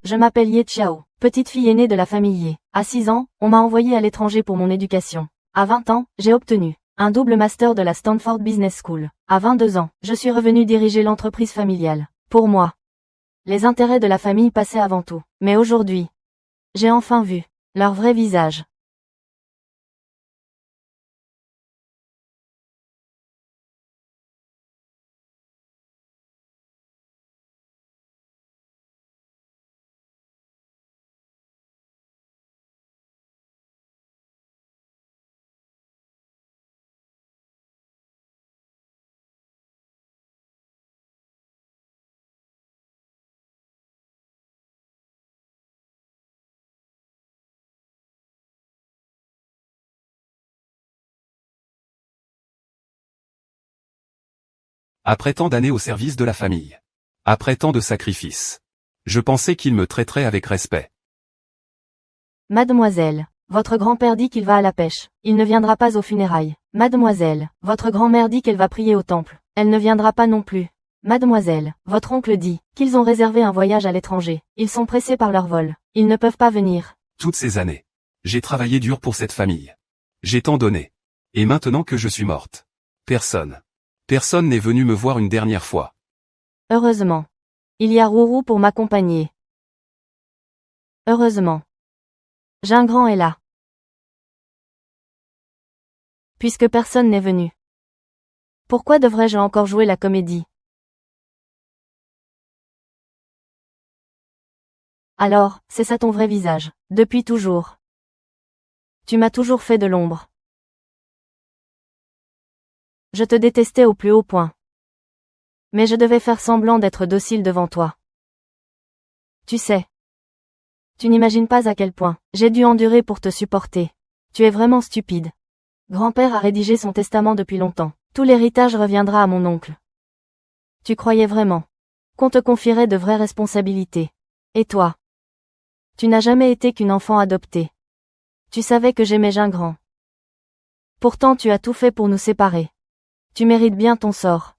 Je m'appelle Ye Xiao, petite fille aînée de la famille Ye. À 6 ans, on m'a envoyée à l'étranger pour mon éducation. À 20 ans, j'ai obtenu un double master de la Stanford Business School. À 22 ans, je suis revenue diriger l'entreprise familiale. Pour moi, les intérêts de la famille passaient avant tout. Mais aujourd'hui, j'ai enfin vu leur vrai visage. Après tant d'années au service de la famille. Après tant de sacrifices. Je pensais qu'il me traiterait avec respect. Mademoiselle, votre grand-père dit qu'il va à la pêche. Il ne viendra pas aux funérailles. Mademoiselle, votre grand-mère dit qu'elle va prier au temple. Elle ne viendra pas non plus. Mademoiselle, votre oncle dit qu'ils ont réservé un voyage à l'étranger. Ils sont pressés par leur vol. Ils ne peuvent pas venir. Toutes ces années. J'ai travaillé dur pour cette famille. J'ai tant donné. Et maintenant que je suis morte. Personne n'est venu me voir une dernière fois. Heureusement. Il y a Rourou pour m'accompagner. Heureusement. Gingran est là. Puisque personne n'est venu. Pourquoi devrais-je encore jouer la comédie? Alors, c'est ça ton vrai visage. Depuis toujours. Tu m'as toujours fait de l'ombre. Je te détestais au plus haut point. Mais je devais faire semblant d'être docile devant toi. Tu sais. Tu n'imagines pas à quel point j'ai dû endurer pour te supporter. Tu es vraiment stupide. Grand-père a rédigé son testament depuis longtemps. Tout l'héritage reviendra à mon oncle. Tu croyais vraiment qu'on te confierait de vraies responsabilités. Et toi? Tu n'as jamais été qu'une enfant adoptée. Tu savais que j'aimais Gingran. Pourtant tu as tout fait pour nous séparer. Tu mérites bien ton sort.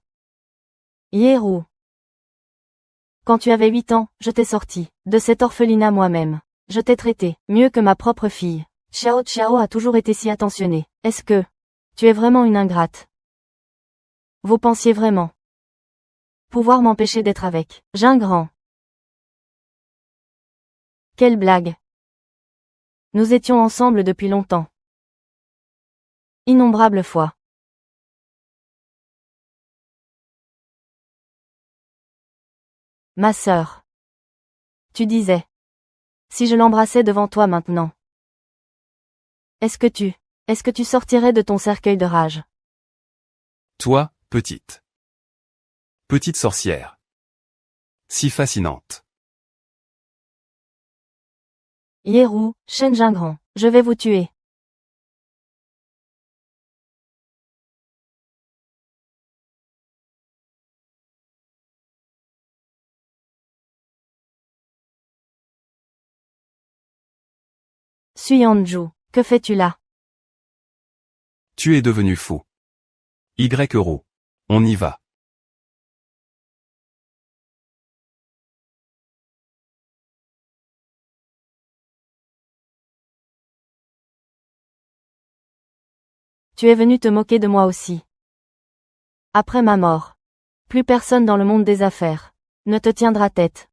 Yérou. Quand tu avais 8 ans, je t'ai sorti de cet orphelinat moi-même. Je t'ai traité mieux que ma propre fille. Xiao Xiao a toujours été si attentionné. Est-ce que tu es vraiment une ingrate? Vous pensiez vraiment pouvoir m'empêcher d'être avec Gingran? Quelle blague. Nous étions ensemble depuis longtemps. Innombrables fois. Ma sœur. Tu disais. Si je l'embrassais devant toi maintenant. Est-ce que tu sortirais de ton cercueil de rage? Toi, petite. Petite sorcière. Si fascinante. Yérou, Shen Gingran, je vais vous tuer. Suyanju, que fais-tu là? Tu es devenu fou. Y-Euro. On y va. Tu es venu te moquer de moi aussi. Après ma mort. Plus personne dans le monde des affaires ne te tiendra tête.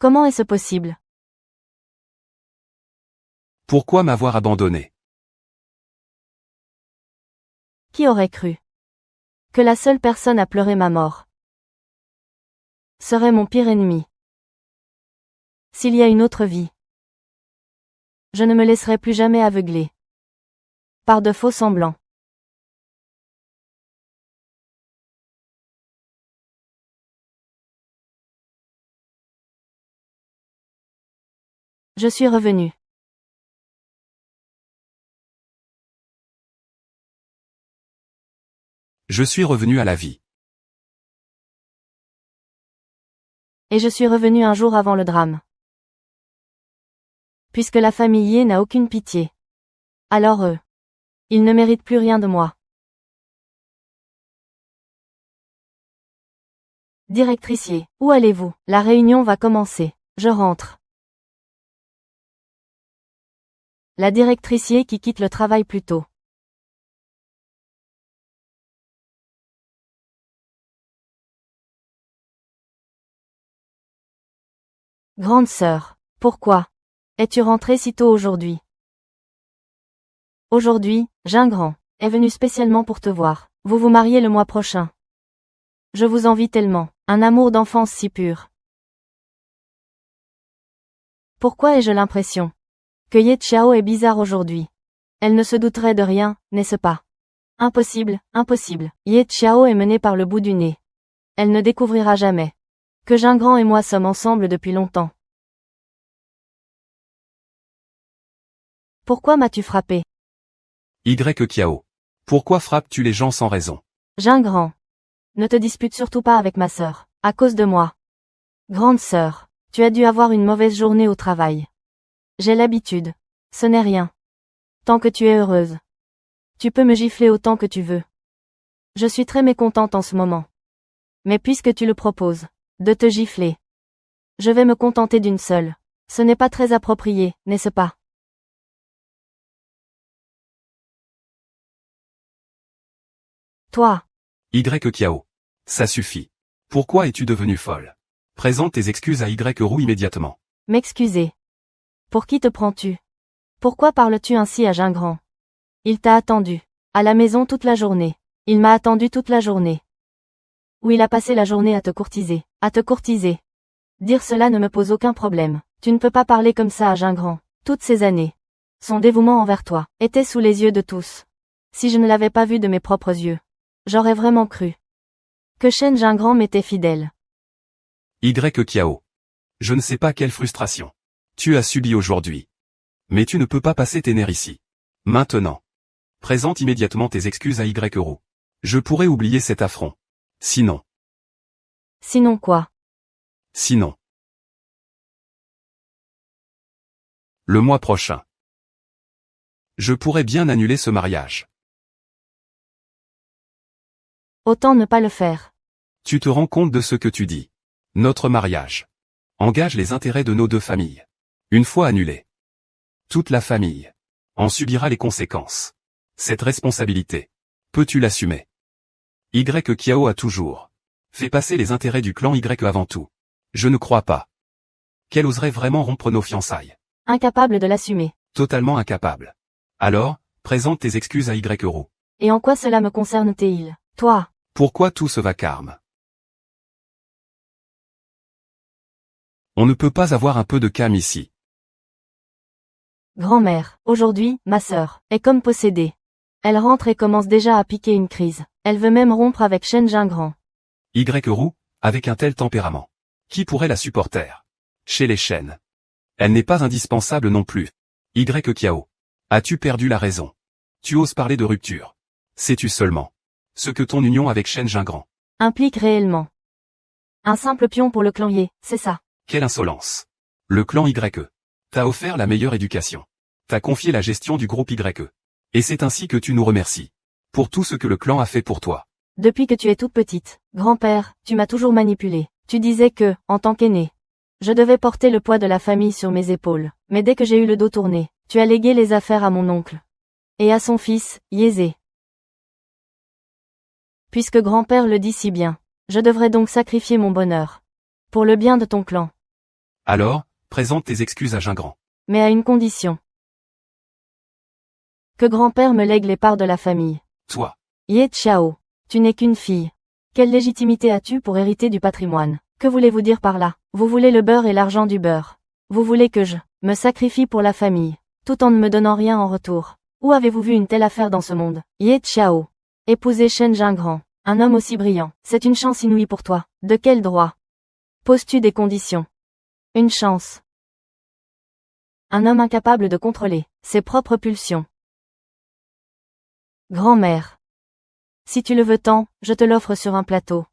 Comment est-ce possible? Pourquoi m'avoir abandonné? Qui aurait cru que la seule personne à pleurer ma mort serait mon pire ennemi? S'il y a une autre vie, je ne me laisserai plus jamais aveugler par de faux semblants. Je suis revenu. Je suis revenu à la vie. Et je suis revenu un jour avant le drame. Puisque la famille Ye n'a aucune pitié. Alors eux. Ils ne méritent plus rien de moi. Directrice Ye, où allez-vous? La réunion va commencer. Je rentre. La directrice Ye qui quitte le travail plus tôt. Grande sœur, pourquoi es-tu rentrée si tôt aujourd'hui? Aujourd'hui, Gingran est venu spécialement pour te voir. Vous vous mariez le mois prochain. Je vous envie tellement, un amour d'enfance si pur. Pourquoi ai-je l'impression que Ye Xiao est bizarre aujourd'hui? Elle ne se douterait de rien, n'est-ce pas? Impossible, impossible. Ye Xiao est menée par le bout du nez. Elle ne découvrira jamais que Gingran et moi sommes ensemble depuis longtemps. Pourquoi m'as-tu frappé? Y Kiao. Pourquoi frappes-tu les gens sans raison? Gingran. Ne te dispute surtout pas avec ma sœur, à cause de moi. Grande sœur, tu as dû avoir une mauvaise journée au travail. J'ai l'habitude. Ce n'est rien. Tant que tu es heureuse. Tu peux me gifler autant que tu veux. Je suis très mécontente en ce moment. Mais puisque tu le proposes, de te gifler, je vais me contenter d'une seule. Ce n'est pas très approprié, n'est-ce pas? Toi. Y Kiao. Ça suffit. Pourquoi es-tu devenue folle? Présente tes excuses à Y Roux immédiatement. M'excuser. Pour qui te prends-tu? Pourquoi parles-tu ainsi à Gingran? Il t'a attendu. À la maison toute la journée. Il m'a attendu toute la journée. Ou il a passé la journée à te courtiser. À te courtiser. Dire cela ne me pose aucun problème. Tu ne peux pas parler comme ça à Gingran. Toutes ces années. Son dévouement envers toi était sous les yeux de tous. Si je ne l'avais pas vu de mes propres yeux, j'aurais vraiment cru que Shen Gingran m'était fidèle. Y Kiao. Je ne sais pas quelle frustration tu as subi aujourd'hui. Mais tu ne peux pas passer tes nerfs ici. Maintenant. Présente immédiatement tes excuses à Y Roux. Je pourrais oublier cet affront. Sinon. Sinon quoi? Sinon. Le mois prochain. Je pourrais bien annuler ce mariage. Autant ne pas le faire. Tu te rends compte de ce que tu dis. Notre mariage engage les intérêts de nos deux familles. Une fois annulé, toute la famille en subira les conséquences. Cette responsabilité, peux-tu l'assumer? Y Kiao a toujours fait passer les intérêts du clan Y avant tout. Je ne crois pas qu'elle oserait vraiment rompre nos fiançailles. Incapable de l'assumer. Totalement incapable. Alors, présente tes excuses à Y Roux. Et en quoi cela me concerne-t-il? Toi. Pourquoi tout ce vacarme? On ne peut pas avoir un peu de calme ici. Grand-mère, aujourd'hui, ma sœur, est comme possédée. Elle rentre et commence déjà à piquer une crise. Elle veut même rompre avec Shen Gingran. Y Roux, avec un tel tempérament. Qui pourrait la supporter? Chez les Shen. Elle n'est pas indispensable non plus. Y Kiao. As-tu perdu la raison? Tu oses parler de rupture. Sais-tu seulement ce que ton union avec Shen Gingran implique réellement? Un simple pion pour le clan Ye, c'est ça. Quelle insolence. Le clan Y t'a offert la meilleure éducation. T'a confié la gestion du groupe Y. Et c'est ainsi que tu nous remercies. Pour tout ce que le clan a fait pour toi. Depuis que tu es toute petite, grand-père, tu m'as toujours manipulée. Tu disais que, en tant qu'aîné, je devais porter le poids de la famille sur mes épaules. Mais dès que j'ai eu le dos tourné, tu as légué les affaires à mon oncle. Et à son fils, Yézé. Puisque grand-père le dit si bien, je devrais donc sacrifier mon bonheur. Pour le bien de ton clan. Alors, présente tes excuses à Gingran. Mais à une condition. Que grand-père me lègue les parts de la famille. Toi. Ye Xiao, tu n'es qu'une fille. Quelle légitimité as-tu pour hériter du patrimoine? Que voulez-vous dire par là? Vous voulez le beurre et l'argent du beurre. Vous voulez que je me sacrifie pour la famille, tout en ne me donnant rien en retour. Où avez-vous vu une telle affaire dans ce monde? Ye Xiao. Épouser Shen Gingran, un homme aussi brillant, c'est une chance inouïe pour toi. De quel droit poses-tu des conditions? Une chance. Un homme incapable de contrôler ses propres pulsions. Grand-mère. Si tu le veux tant, je te l'offre sur un plateau.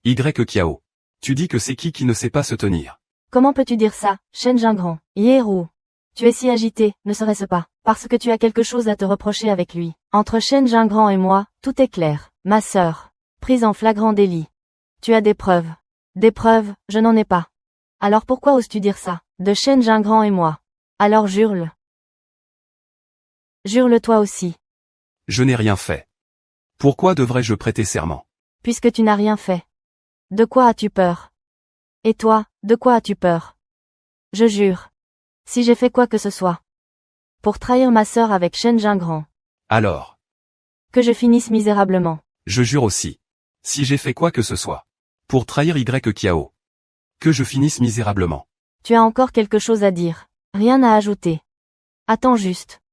Y Kiao. Tu dis que c'est qui ne sait pas se tenir. Comment peux-tu dire ça, Shen Jingran? Yérou. Tu es si agité, ne serait-ce pas, parce que tu as quelque chose à te reprocher avec lui. Entre Shen Jingran et moi, tout est clair. Ma sœur. Prise en flagrant délit. Tu as des preuves. Des preuves, je n'en ai pas. Alors pourquoi oses-tu dire ça, de Shen Jingran et moi? Alors jure-le. Jure-le toi aussi. Je n'ai rien fait. Pourquoi devrais-je prêter serment? Puisque tu n'as rien fait. De quoi as-tu peur? Et toi, de quoi as-tu peur? Je jure. Si j'ai fait quoi que ce soit. Pour trahir ma sœur avec Shen Jingran. Alors. Que je finisse misérablement. Je jure aussi. Si j'ai fait quoi que ce soit. Pour trahir Y Kiao. Que je finisse misérablement. Tu as encore quelque chose à dire. Rien à ajouter. Attends juste.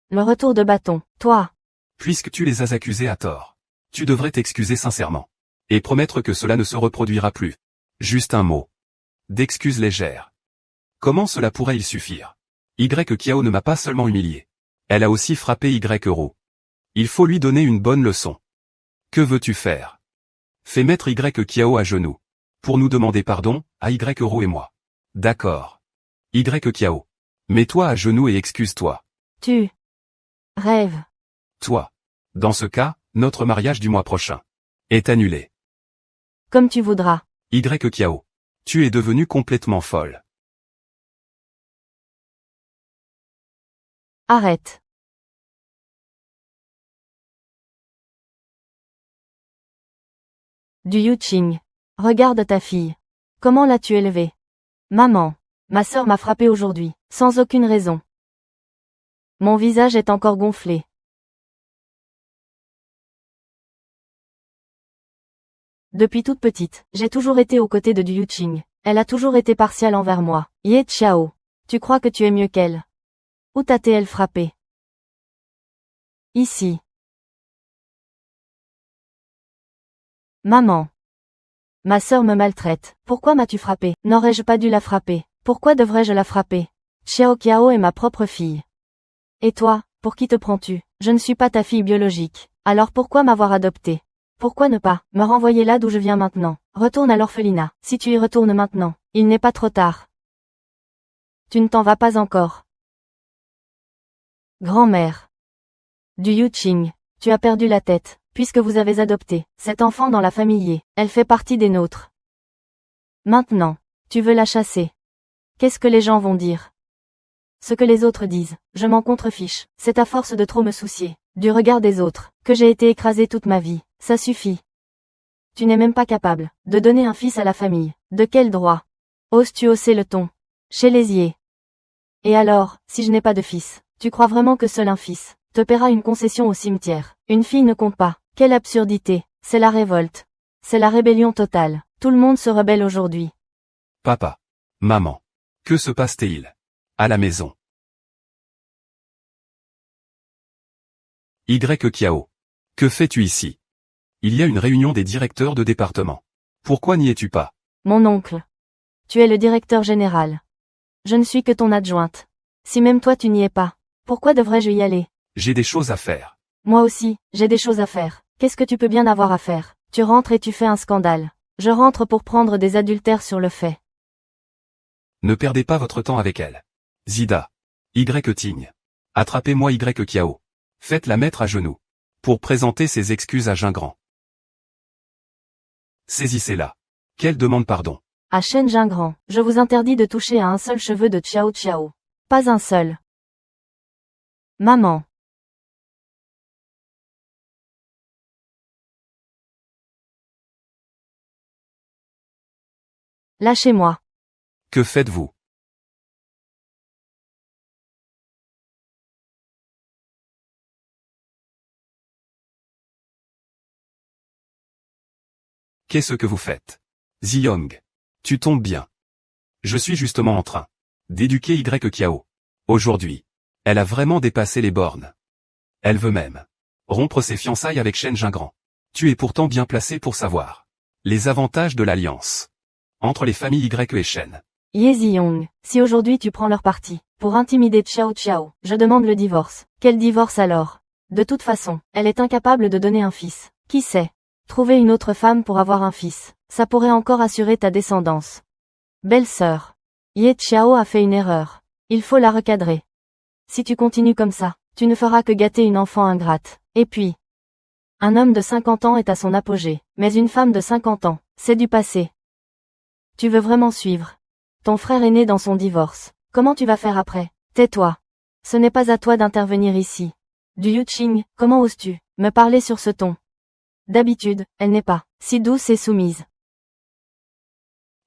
Le retour de bâton, toi. Puisque tu les as accusés à tort. Tu devrais t'excuser sincèrement. Et promettre que cela ne se reproduira plus. Juste un mot. D'excuse légère. Comment cela pourrait-il suffire? Y Kiao ne m'a pas seulement humilié. Elle a aussi frappé Y Euro. Il faut lui donner une bonne leçon. Que veux-tu faire? Fais mettre Y Kiao à genoux. Pour nous demander pardon, à Y Euro et moi. D'accord. Y Kiao. Mets-toi à genoux et excuse-toi. Tu rêves. Toi. Dans ce cas, notre mariage du mois prochain est annulé. Comme tu voudras. Y Kiao. Tu es devenue complètement folle. Arrête. Du Yuqing. Regarde ta fille. Comment l'as-tu élevée? Maman. Ma sœur m'a frappée aujourd'hui, sans aucune raison. Mon visage est encore gonflé. Depuis toute petite, j'ai toujours été aux côtés de Du Yuqing. Elle a toujours été partiale envers moi. Ye Chao. Tu crois que tu es mieux qu'elle? Où t'a-t-elle frappé? Ici. Maman. Ma sœur me maltraite. Pourquoi m'as-tu frappé? N'aurais-je pas dû la frapper? Pourquoi devrais-je la frapper? Xiao Kiao est ma propre fille. Et toi, pour qui te prends-tu? Je ne suis pas ta fille biologique. Alors pourquoi m'avoir adoptée? Pourquoi ne pas me renvoyer là d'où je viens maintenant? Retourne à l'orphelinat. Si tu y retournes maintenant, il n'est pas trop tard. Tu ne t'en vas pas encore. Grand-mère. Du Yuqing, tu as perdu la tête, puisque vous avez adopté cet enfant dans la famille. Elle fait partie des nôtres. Maintenant, tu veux la chasser. Qu'est-ce que les gens vont dire? Ce que les autres disent, je m'en contrefiche. C'est à force de trop me soucier du regard des autres que j'ai été écrasée toute ma vie. Ça suffit. Tu n'es même pas capable de donner un fils à la famille. De quel droit? Oses-tu hausser le ton? Chez Lésier. Et alors, si je n'ai pas de fils, tu crois vraiment que seul un fils te paiera une concession au cimetière? Une fille ne compte pas. Quelle absurdité. C'est la révolte. C'est la rébellion totale. Tout le monde se rebelle aujourd'hui. Papa. Maman. Que se passe-t-il? À la maison. Y Kiao. Que fais-tu ici? Il y a une réunion des directeurs de département. Pourquoi n'y es-tu pas? Mon oncle. Tu es le directeur général. Je ne suis que ton adjointe. Si même toi tu n'y es pas, pourquoi devrais-je y aller? J'ai des choses à faire. Moi aussi, j'ai des choses à faire. Qu'est-ce que tu peux bien avoir à faire? Tu rentres et tu fais un scandale. Je rentre pour prendre des adultères sur le fait. Ne perdez pas votre temps avec elle. Zida. Y Ting. Attrapez-moi Y Kiao. Faites-la mettre à genoux. Pour présenter ses excuses à Jingran. Saisissez-la. Qu'elle demande pardon. À Shen Jingran, je vous interdis de toucher à un seul cheveu de Xiao Xiao. Pas un seul. Maman. Lâchez-moi. Que faites-vous? Qu'est-ce que vous faites? Ziyong. Tu tombes bien. Je suis justement en train d'éduquer Y Kiao. Aujourd'hui. Elle a vraiment dépassé les bornes. Elle veut même rompre ses fiançailles avec Shen Jingran. Tu es pourtant bien placé pour savoir les avantages de l'alliance entre les familles Y et Shen. Ye Ziyong, si aujourd'hui tu prends leur parti pour intimider Xiao Xiao, je demande le divorce. Quel divorce alors? De toute façon, elle est incapable de donner un fils. Qui sait? Trouver une autre femme pour avoir un fils, ça pourrait encore assurer ta descendance. Belle-sœur. Ye Qiao a fait une erreur. Il faut la recadrer. Si tu continues comme ça, tu ne feras que gâter une enfant ingrate. Et puis, un homme de 50 ans est à son apogée, mais une femme de 50 ans, c'est du passé. Tu veux vraiment suivre ton frère aîné dans son divorce. Comment tu vas faire après? Tais-toi. Ce n'est pas à toi d'intervenir ici. Du Yuqing, comment oses-tu me parler sur ce ton? D'habitude, elle n'est pas si douce et soumise.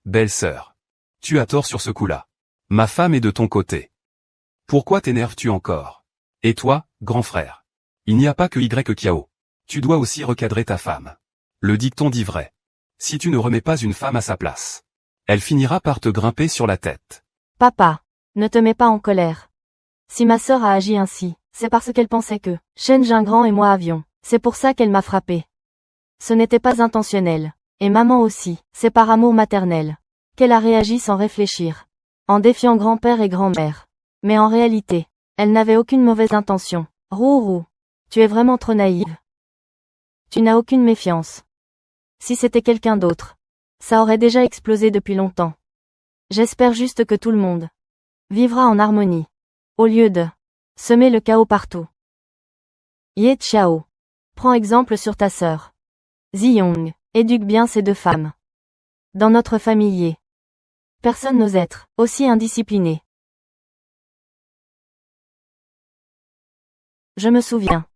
Belle-sœur. Tu as tort sur ce coup-là. Ma femme est de ton côté. Pourquoi t'énerves-tu encore? Et toi, grand frère? Il n'y a pas que Y Kiao. Tu dois aussi recadrer ta femme. Le dicton dit vrai. Si tu ne remets pas une femme à sa place, elle finira par te grimper sur la tête. Papa, ne te mets pas en colère. Si ma sœur a agi ainsi, c'est parce qu'elle pensait que Shen Jingran et moi avions. C'est pour ça qu'elle m'a frappé. Ce n'était pas intentionnel. Et maman aussi, c'est par amour maternel qu'elle a réagi sans réfléchir, en défiant grand-père et grand-mère. Mais en réalité, elle n'avait aucune mauvaise intention. Rourou, tu es vraiment trop naïve. Tu n'as aucune méfiance. Si c'était quelqu'un d'autre, ça aurait déjà explosé depuis longtemps. J'espère juste que tout le monde vivra en harmonie, au lieu de semer le chaos partout. Ye Qiao, prends exemple sur ta sœur. Ziyong, éduque bien ces deux femmes. Dans notre famille, personne n'ose être aussi indiscipliné. Je me souviens.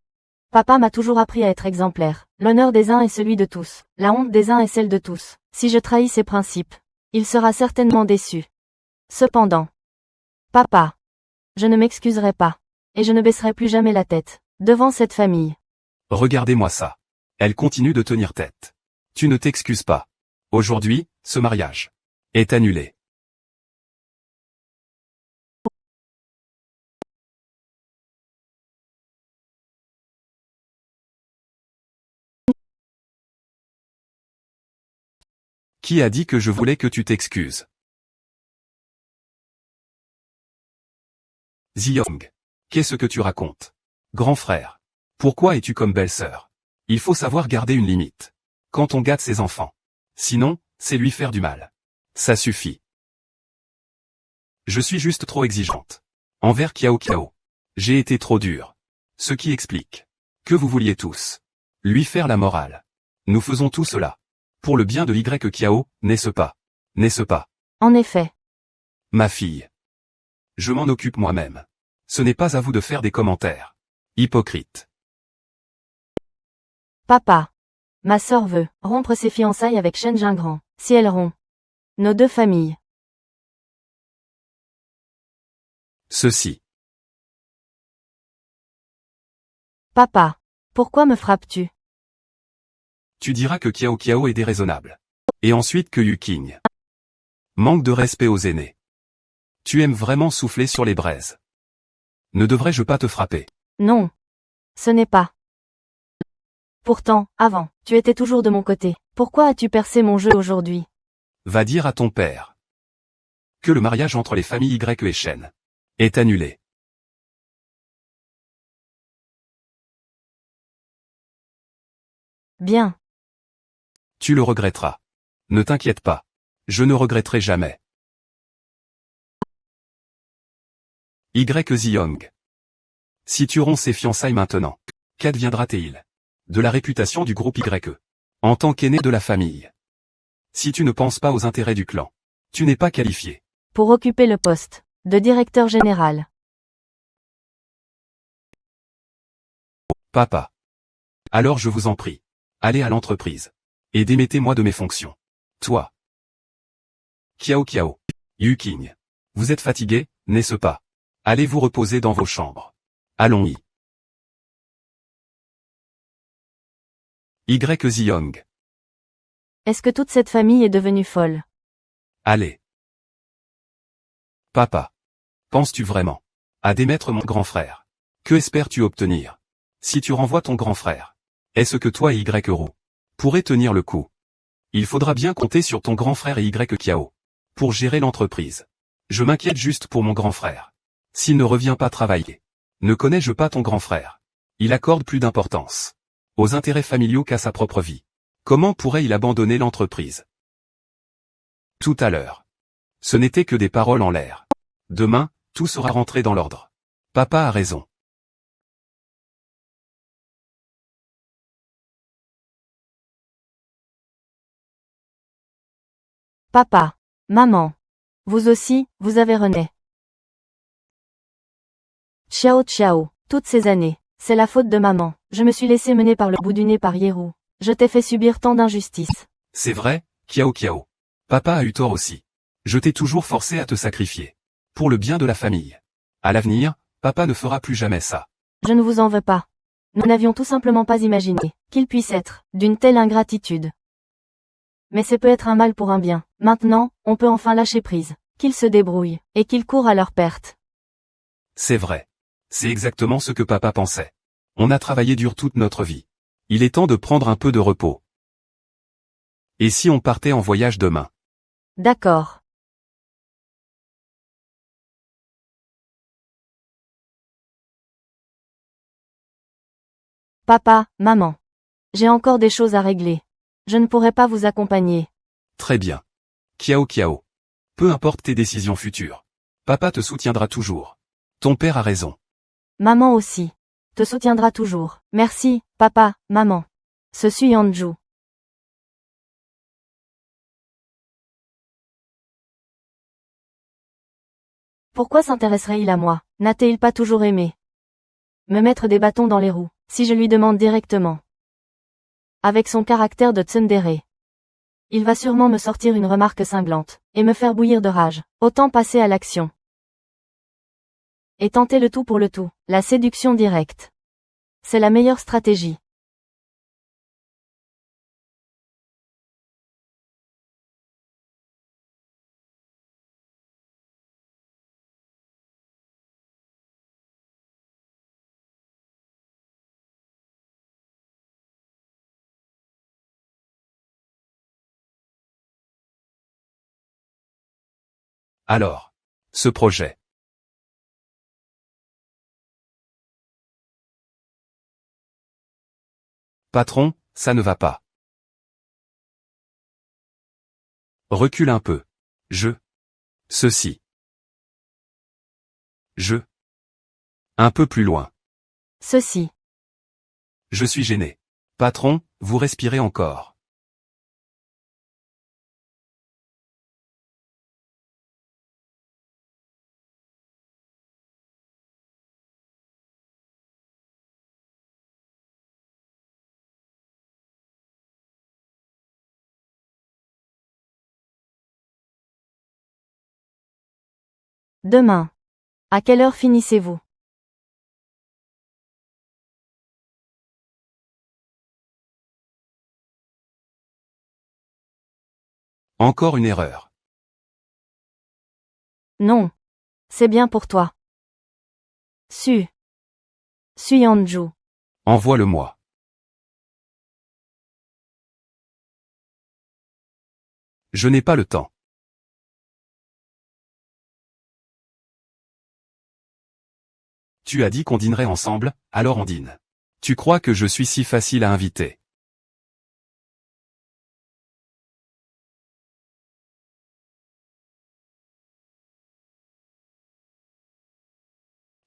Papa m'a toujours appris à être exemplaire. L'honneur des uns est celui de tous. La honte des uns est celle de tous. Si je trahis ses principes, il sera certainement déçu. Cependant, papa, je ne m'excuserai pas. Et je ne baisserai plus jamais la tête devant cette famille. Regardez-moi ça. Elle continue de tenir tête. Tu ne t'excuses pas. Aujourd'hui, ce mariage est annulé. Qui a dit que je voulais que tu t'excuses? Ziyong. Qu'est-ce que tu racontes? Grand frère. Pourquoi es-tu comme belle-sœur? Il faut savoir garder une limite. Quand on gâte ses enfants. Sinon, c'est lui faire du mal. Ça suffit. Je suis juste trop exigeante. Envers Kiao Kiao. J'ai été trop dure. Ce qui explique que vous vouliez tous lui faire la morale. Nous faisons tout cela pour le bien de Y Kiao, n'est-ce pas? N'est-ce pas? En effet. Ma fille. Je m'en occupe moi-même. Ce n'est pas à vous de faire des commentaires. Hypocrite. Papa. Ma sœur veut rompre ses fiançailles avec Shen Jingran. Si elle rompt nos deux familles. Ceci. Papa. Pourquoi me frappes-tu? Tu diras que Kiao Kiao est déraisonnable. Et ensuite que Yuqing manque de respect aux aînés. Tu aimes vraiment souffler sur les braises. Ne devrais-je pas te frapper? Non. Ce n'est pas. Pourtant, avant, tu étais toujours de mon côté. Pourquoi as-tu percé mon jeu aujourd'hui? Va dire à ton père que le mariage entre les familles Y et Shen est annulé. Bien. Tu le regretteras. Ne t'inquiète pas. Je ne regretterai jamais. Y Ziyong. Si tu romps ses fiançailles maintenant, qu'adviendra-t-il de la réputation du groupe Y en tant qu'aîné de la famille? Si tu ne penses pas aux intérêts du clan, tu n'es pas qualifié pour occuper le poste de directeur général. Papa. Alors je vous en prie, allez à l'entreprise et démettez-moi de mes fonctions. Toi. Kiao Kiao. Yuqing. Vous êtes fatigué, n'est-ce pas? Allez vous reposer dans vos chambres. Allons-y. Y Ziyong. Est-ce que toute cette famille est devenue folle? Allez. Papa. Penses-tu vraiment à démettre mon grand frère? Que espères-tu obtenir si tu renvoies ton grand frère? Est-ce que toi et Y Roux pourrez tenir le coup? Il faudra bien compter sur ton grand frère et Y Kiao pour gérer l'entreprise. Je m'inquiète juste pour mon grand frère. S'il ne revient pas travailler, ne connais-je pas ton grand frère? Il accorde plus d'importance aux intérêts familiaux qu'à sa propre vie. Comment pourrait-il abandonner l'entreprise? Tout à l'heure. Ce n'était que des paroles en l'air. Demain, tout sera rentré dans l'ordre. Papa a raison. Papa. Maman. Vous aussi, vous avez René. Ciao ciao. Toutes ces années. C'est la faute de maman. Je me suis laissé mener par le bout du nez par Yérou. Je t'ai fait subir tant d'injustices. C'est vrai, Kiao Kiao. Papa a eu tort aussi. Je t'ai toujours forcé à te sacrifier. Pour le bien de la famille. À l'avenir, papa ne fera plus jamais ça. Je ne vous en veux pas. Nous n'avions tout simplement pas imaginé qu'il puisse être d'une telle ingratitude. Mais c'est peut-être un mal pour un bien. Maintenant, on peut enfin lâcher prise. Qu'ils se débrouillent, et qu'ils courent à leur perte. C'est vrai. C'est exactement ce que papa pensait. On a travaillé dur toute notre vie. Il est temps de prendre un peu de repos. Et si on partait en voyage demain? D'accord. Papa, maman. J'ai encore des choses à régler. Je ne pourrai pas vous accompagner. Très bien. Kiao Kiao. Peu importe tes décisions futures. Papa te soutiendra toujours. Ton père a raison. Maman aussi. Te soutiendra toujours. Merci, papa, maman. Ce suis Anju. Pourquoi s'intéresserait-il à moi? N'a-t-il pas toujours aimé me mettre des bâtons dans les roues, si je lui demande directement? Avec son caractère de tsundere. Il va sûrement me sortir une remarque cinglante, et me faire bouillir de rage. Autant passer à l'action. Et tenter le tout pour le tout, la séduction directe. C'est la meilleure stratégie. Alors. Ce projet. Patron, ça ne va pas. Recule un peu. Ceci. Un peu plus loin. Ceci. Je suis gêné. Patron, vous respirez encore. Demain. À quelle heure finissez-vous? Encore une erreur. Non. C'est bien pour toi. Suis Anju. Envoie-le-moi. Je n'ai pas le temps. Tu as dit qu'on dînerait ensemble, alors on dîne. Tu crois que je suis si facile à inviter?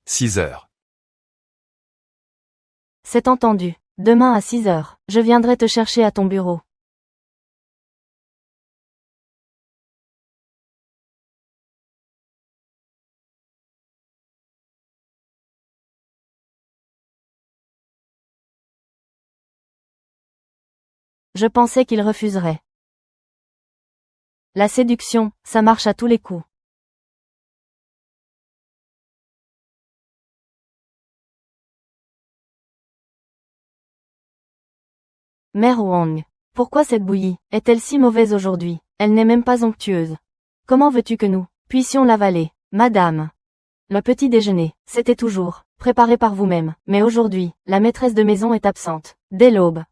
« 6 heures. C'est entendu. Demain à 6 heures, je viendrai te chercher à ton bureau. Je pensais qu'il refuserait. La séduction, ça marche à tous les coups. Mère Wang. Pourquoi cette bouillie est-elle si mauvaise aujourd'hui? Elle n'est même pas onctueuse. Comment veux-tu que nous puissions l'avaler, madame? Le petit déjeuner, c'était toujours préparé par vous-même, mais aujourd'hui, la maîtresse de maison est absente, dès l'aube.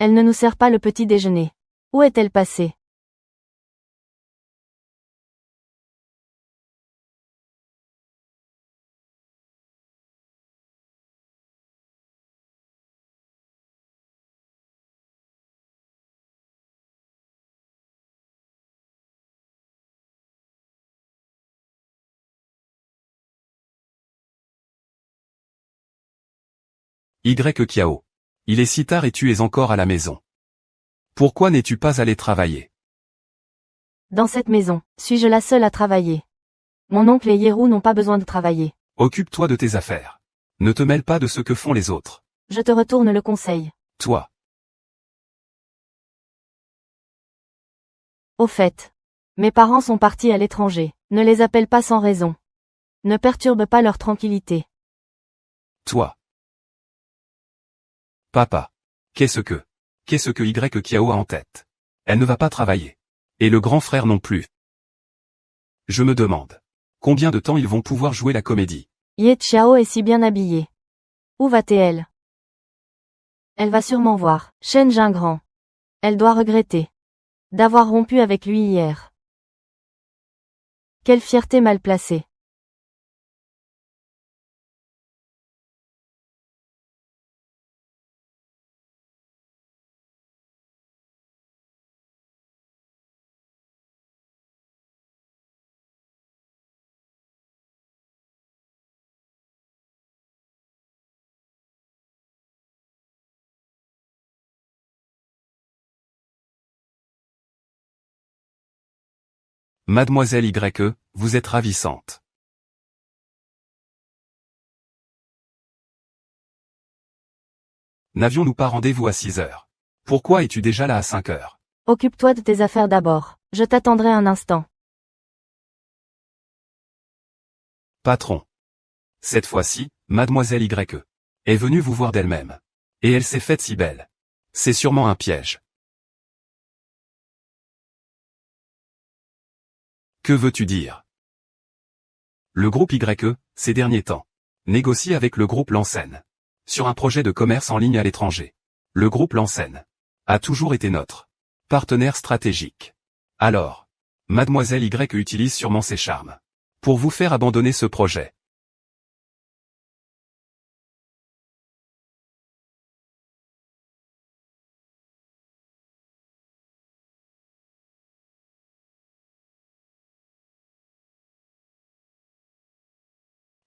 Elle ne nous sert pas le petit déjeuner. Où est-elle passée? Y Kiao. Il est si tard et tu es encore à la maison. Pourquoi n'es-tu pas allé travailler? Dans cette maison, suis-je la seule à travailler? Mon oncle et Yeru n'ont pas besoin de travailler. Occupe-toi de tes affaires. Ne te mêle pas de ce que font les autres. Je te retourne le conseil. Toi. Au fait. Mes parents sont partis à l'étranger. Ne les appelle pas sans raison. Ne perturbe pas leur tranquillité. Toi. Papa. Qu'est-ce que Y Kiao a en tête? Elle ne va pas travailler. Et le grand frère non plus. Je me demande. Combien de temps ils vont pouvoir jouer la comédie? Ye Xiao est si bien habillée. Où va-t-elle? Elle va sûrement voir Shen Jingran. Elle doit regretter d'avoir rompu avec lui hier. Quelle fierté mal placée. Mademoiselle Y, vous êtes ravissante. N'avions-nous pas rendez-vous à 6 heures? Pourquoi es-tu déjà là à 5 heures? Occupe-toi de tes affaires d'abord. Je t'attendrai un instant. Patron. Cette fois-ci, Mademoiselle Y est venue vous voir d'elle-même. Et elle s'est faite si belle. C'est sûrement un piège. Que veux-tu dire? Le groupe Y, ces derniers temps, négocie avec le groupe Lancen. Sur un projet de commerce en ligne à l'étranger. Le groupe Lancen a toujours été notre partenaire stratégique. Alors, Mademoiselle Y utilise sûrement ses charmes pour vous faire abandonner ce projet.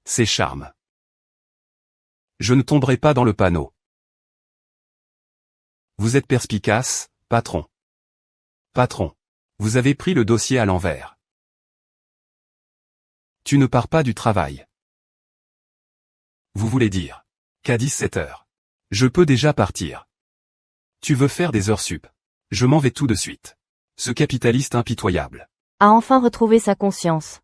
Ses charmes. Je ne tomberai pas dans le panneau. Vous êtes perspicace, patron. Patron. Vous avez pris le dossier à l'envers. Tu ne pars pas du travail. Vous voulez dire qu'à 17 heures, je peux déjà partir. Tu veux faire des heures sup. Je m'en vais tout de suite. Ce capitaliste impitoyable A enfin retrouvé sa conscience.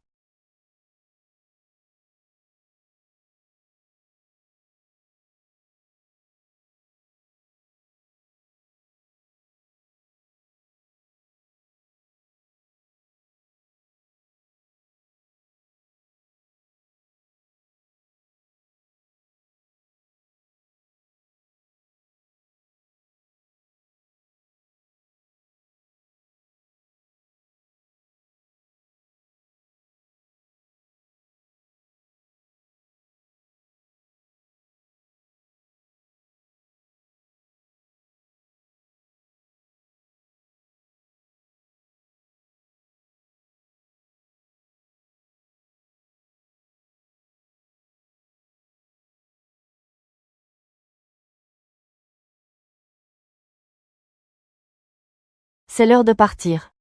C'est l'heure de partir.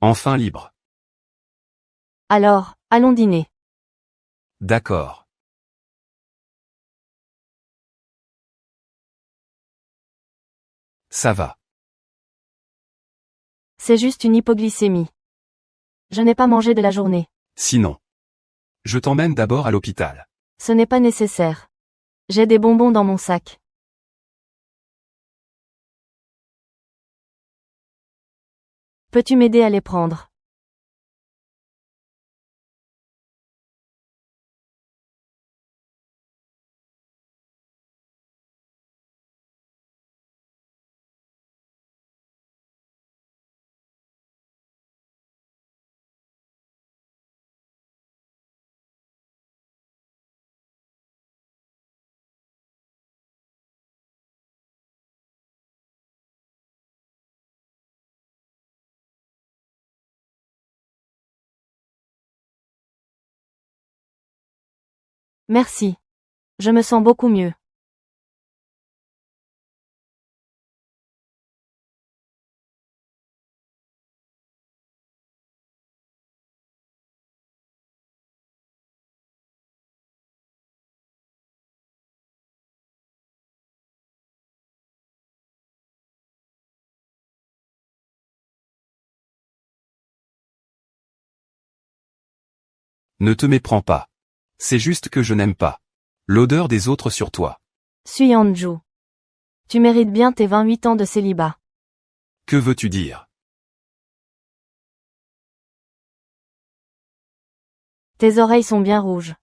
enfin libre. Alors, allons dîner. D'accord. Ça va. C'est juste une hypoglycémie. Je n'ai pas mangé de la journée. Sinon, je t'emmène d'abord à l'hôpital. Ce n'est pas nécessaire. J'ai des bonbons dans mon sac. Peux-tu m'aider à les prendre? Merci. Je me sens beaucoup mieux. Ne te méprends pas. C'est juste que je n'aime pas l'odeur des autres sur toi. Suyanju. Tu mérites bien tes 28 ans de célibat. Que veux-tu dire? Tes oreilles sont bien rouges.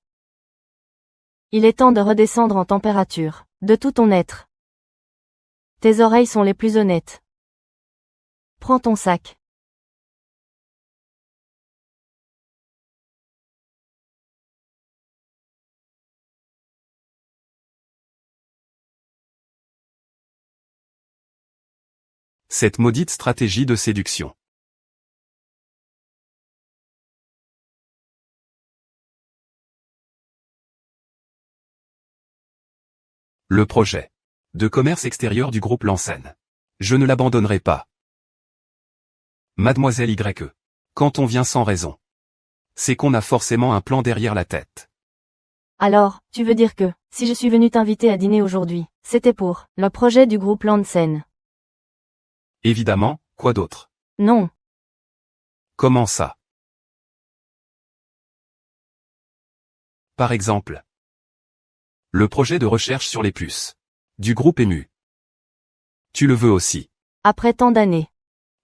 Il est temps de redescendre en température, de tout ton être. Tes oreilles sont les plus honnêtes. Prends ton sac. Cette maudite stratégie de séduction. Le projet de commerce extérieur du groupe Lansen. Je ne l'abandonnerai pas. Mademoiselle Y. Quand on vient sans raison, c'est qu'on a forcément un plan derrière la tête. Alors, tu veux dire que, si je suis venu t'inviter à dîner aujourd'hui, c'était pour le projet du groupe Lansen. Évidemment, quoi d'autre? Non. Comment ça? Par exemple, le projet de recherche sur les puces du groupe EMU. Tu le veux aussi. Après tant d'années.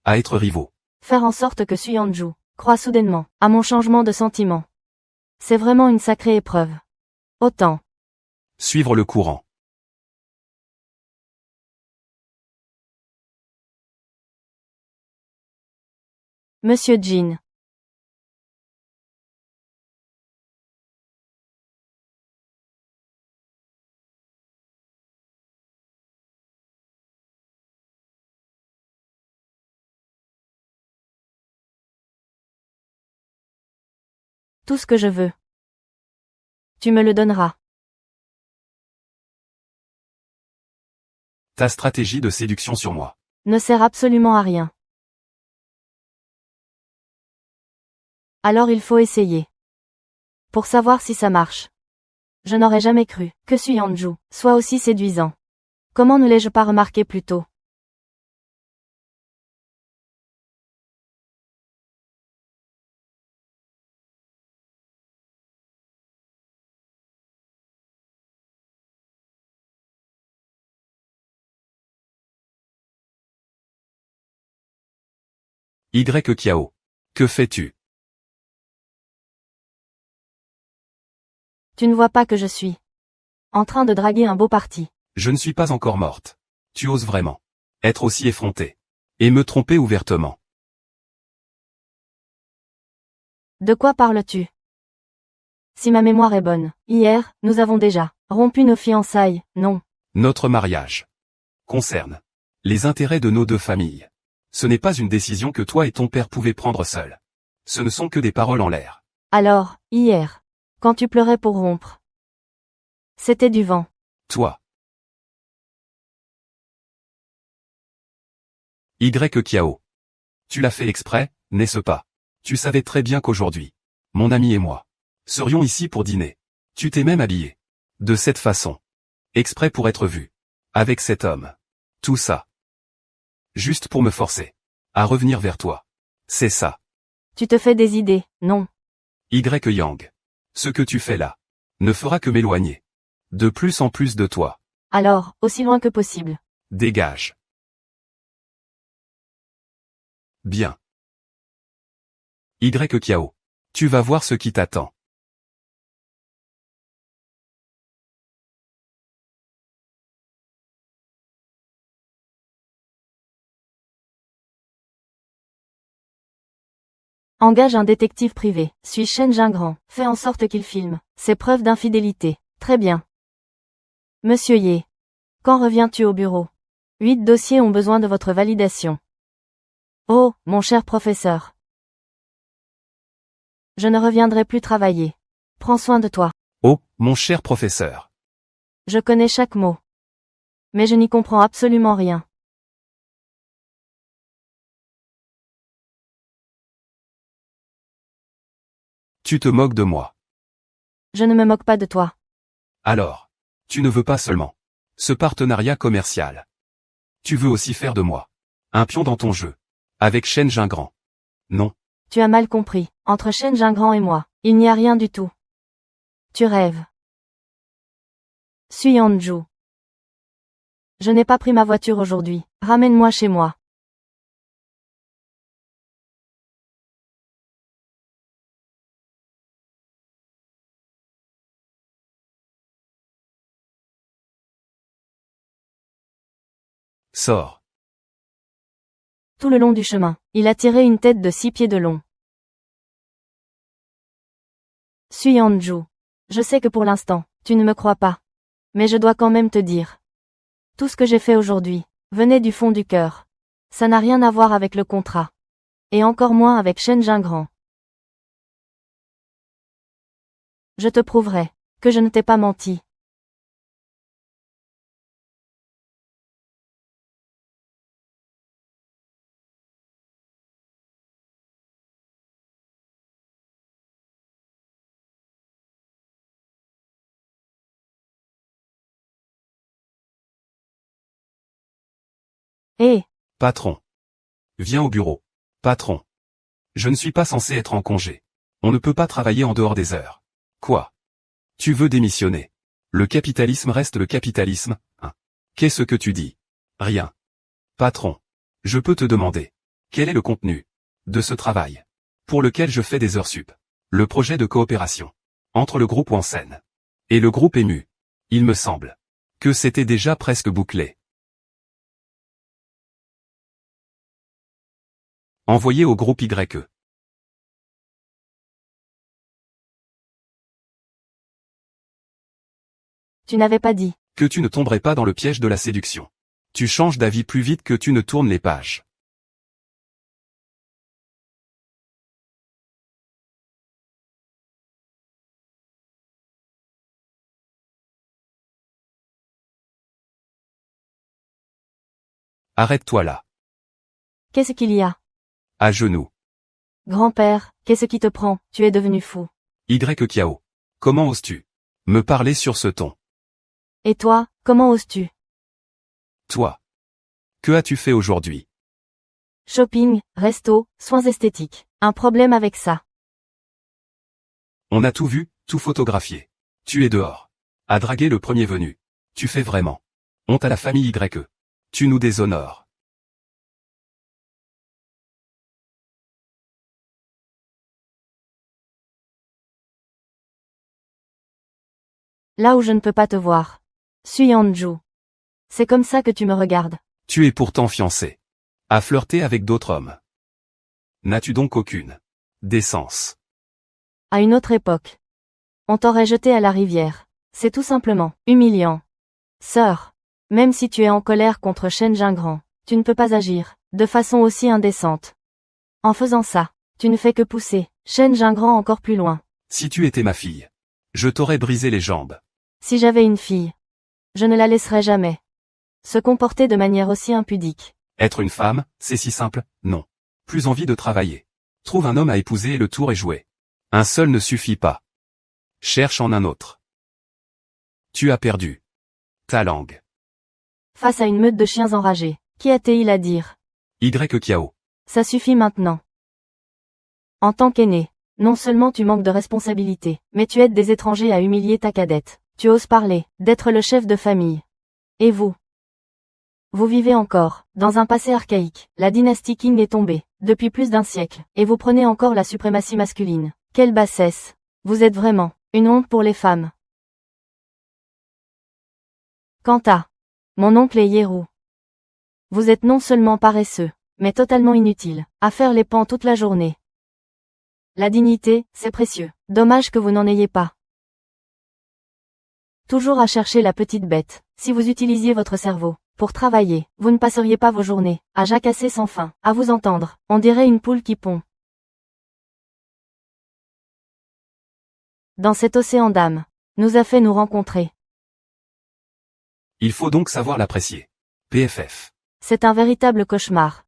À être rivaux. Faire en sorte que Suyanju croit soudainement à mon changement de sentiment. C'est vraiment une sacrée épreuve. Autant. Suivre le courant. Monsieur Jin. Tout ce que je veux. Tu me le donneras. Ta stratégie de séduction sur moi Ne sert absolument à rien. Alors il faut essayer. Pour savoir si ça marche. Je n'aurais jamais cru que Suyanju soit aussi séduisant. Comment ne l'ai-je pas remarqué plus tôt? Y. Kiao. Que fais-tu? Tu ne vois pas que je suis en train de draguer un beau parti. Je ne suis pas encore morte. Tu oses vraiment être aussi effrontée et me tromper ouvertement. De quoi parles-tu? Si ma mémoire est bonne, hier, nous avons déjà rompu nos fiançailles, non? Notre mariage concerne les intérêts de nos deux familles. Ce n'est pas une décision que toi et ton père pouvaient prendre seuls. Ce ne sont que des paroles en l'air. Alors, hier, quand tu pleurais pour rompre, c'était du vent. Toi. Y. Kiao. Tu l'as fait exprès, n'est-ce pas? Tu savais très bien qu'aujourd'hui, mon ami et moi serions ici pour dîner. Tu t'es même habillé de cette façon, exprès pour être vu avec cet homme. Tout ça, juste pour me forcer à revenir vers toi. C'est ça. Tu te fais des idées, non? Y. Yang. Ce que tu fais là ne fera que m'éloigner de plus en plus de toi. Alors, aussi loin que possible. Dégage. Bien. Y. Kiao. Tu vas voir ce qui t'attend. Engage un détective privé. Suis Shen Jingran. Fais en sorte qu'il filme ses preuves d'infidélité. Très bien. Monsieur Ye. Quand reviens-tu au bureau? 8 dossiers ont besoin de votre validation. Oh, mon cher professeur. Je ne reviendrai plus travailler. Prends soin de toi. Oh, mon cher professeur. Je connais chaque mot. Mais je n'y comprends absolument rien. Tu te moques de moi. Je ne me moque pas de toi. Alors, tu ne veux pas seulement ce partenariat commercial. Tu veux aussi faire de moi un pion dans ton jeu. Avec Shen Jingran. Non. Tu as mal compris. Entre Shen Jingran et moi, il n'y a rien du tout. Tu rêves. Suis Anju. Je n'ai pas pris ma voiture aujourd'hui. Ramène-moi chez moi. Sors. Tout le long du chemin, il a tiré une tête de 6 pieds de long. Suis Anju. Je sais que pour l'instant, tu ne me crois pas. Mais je dois quand même te dire. Tout ce que j'ai fait aujourd'hui, venait du fond du cœur. Ça n'a rien à voir avec le contrat. Et encore moins avec Shen Jingran. Je te prouverai que je ne t'ai pas menti. Hé, Patron. Viens au bureau. Patron. Je ne suis pas censé être en congé. On ne peut pas travailler en dehors des heures. Quoi? Tu veux démissionner? Le capitalisme reste le capitalisme, hein? Qu'est-ce que tu dis? Rien. Patron. Je peux te demander. Quel est le contenu de ce travail pour lequel je fais des heures sup? Le projet de coopération entre le groupe Wansen et le groupe EMU. Il me semble que c'était déjà presque bouclé. Envoyé au groupe YE. tu n'avais pas dit. Que tu ne tomberais pas dans le piège de la séduction. Tu changes d'avis plus vite que tu ne tournes les pages. Arrête-toi là. Qu'est-ce qu'il y a? À genoux. Grand-père, qu'est-ce qui te prend? Tu es devenu fou. Y Kiao. Comment oses-tu me parler sur ce ton? Et toi, comment oses-tu? Toi. Que as-tu fait aujourd'hui? Shopping, resto, soins esthétiques. Un problème avec ça. On a tout vu, tout photographié. Tu es dehors. À draguer le premier venu. Tu fais vraiment honte à la famille YE. Tu nous déshonores. Là où je ne peux pas te voir. Suis Anju. C'est comme ça que tu me regardes. Tu es pourtant fiancé. À flirter avec d'autres hommes. N'as-tu donc aucune décence? À une autre époque. On t'aurait jeté à la rivière. C'est tout simplement humiliant. Sœur. Même si tu es en colère contre Shen Jingran, tu ne peux pas agir de façon aussi indécente. En faisant ça, tu ne fais que pousser Shen Jingran encore plus loin. Si tu étais ma fille, je t'aurais brisé les jambes. Si j'avais une fille, je ne la laisserais jamais se comporter de manière aussi impudique. Être une femme, c'est si simple, non. Plus envie de travailler. Trouve un homme à épouser et le tour est joué. Un seul ne suffit pas. Cherche en un autre. Tu as perdu ta langue. Face à une meute de chiens enragés, qui a-t-il à dire? Y Kiao. Ça suffit maintenant. En tant qu'aîné, non seulement tu manques de responsabilité, mais tu aides des étrangers à humilier ta cadette. Tu oses parler d'être le chef de famille. Et vous? Vous vivez encore dans un passé archaïque. La dynastie Qing est tombée depuis plus d'1 siècle, et vous prenez encore la suprématie masculine. Quelle bassesse! Vous êtes vraiment une honte pour les femmes. Quant à mon oncle et Yeru, vous êtes non seulement paresseux, mais totalement inutile à faire les pans toute la journée. La dignité, c'est précieux. Dommage que vous n'en ayez pas. Toujours à chercher la petite bête. Si vous utilisiez votre cerveau pour travailler, vous ne passeriez pas vos journées à jacasser sans fin. À vous entendre, on dirait une poule qui pond. Dans cet océan d'âme, nous a fait nous rencontrer. Il faut donc savoir l'apprécier. PFF. C'est un véritable cauchemar.